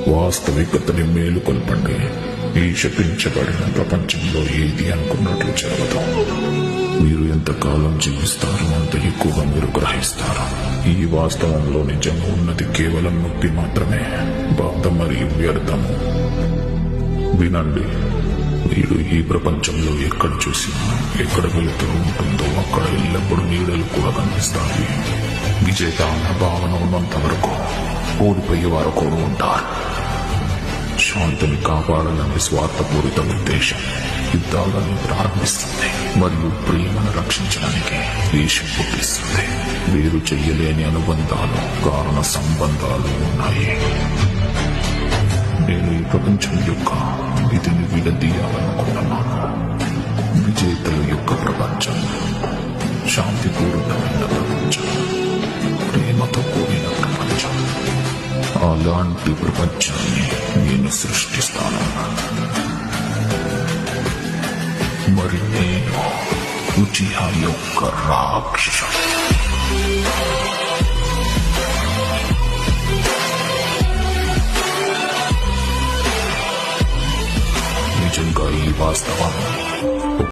వాస్తవికతని మేలుకొల్పండి. ఈ శపించబడిన ప్రపంచంలో ఏది అనుకున్నట్లు జరగదు. మీరు ఎంతకాలం జీవిస్తారో అంత ఎక్కువగా మీరు గ్రహిస్తారు. ఈ వాస్తవంలో నిజంగా ఉన్నది కేవలం ముక్తి మాత్రమే. బాధ మరియు వ్యర్థము. వినండి, మీరు ఈ ప్రపంచంలో ఎక్కడ చూసినా, ఎక్కడ వెళుతూ ఉంటుందో అక్కడ ఎల్లప్పుడూ నీడలు కూడా కనిపిస్తాయి. విజేత అన్న భావన ఉన్నంత వరకు ఓడిపోయే వారు కూడా ఉంటారు. శాంతిని కాపాడాలనే స్వార్థపూరిత ఉద్దేశం యుద్ధాలను ప్రారంభిస్తుంది మరియు ప్రేమను రక్షించడానికి దేశం పుట్టిస్తుంది. వేరు చెయ్యలేని అనుబంధాలు, కారణ సంబంధాలు ఉన్నాయి. నేను ఈ ప్రపంచం యొక్క విధిని విడదీయాలనుకుంటున్నాను. విజేతల యొక్క ప్రపంచం, శాంతిపూర్వకమైన ప్రపంచం, ప్రేమతో కూడిన ప్రపంచం. అలాంటి ప్రపంచాన్ని నేను సృష్టిస్తాను. మరి నేను ఉచిహా యొక్క రాక్షసుడు. నిజంగా ఈ వాస్తవం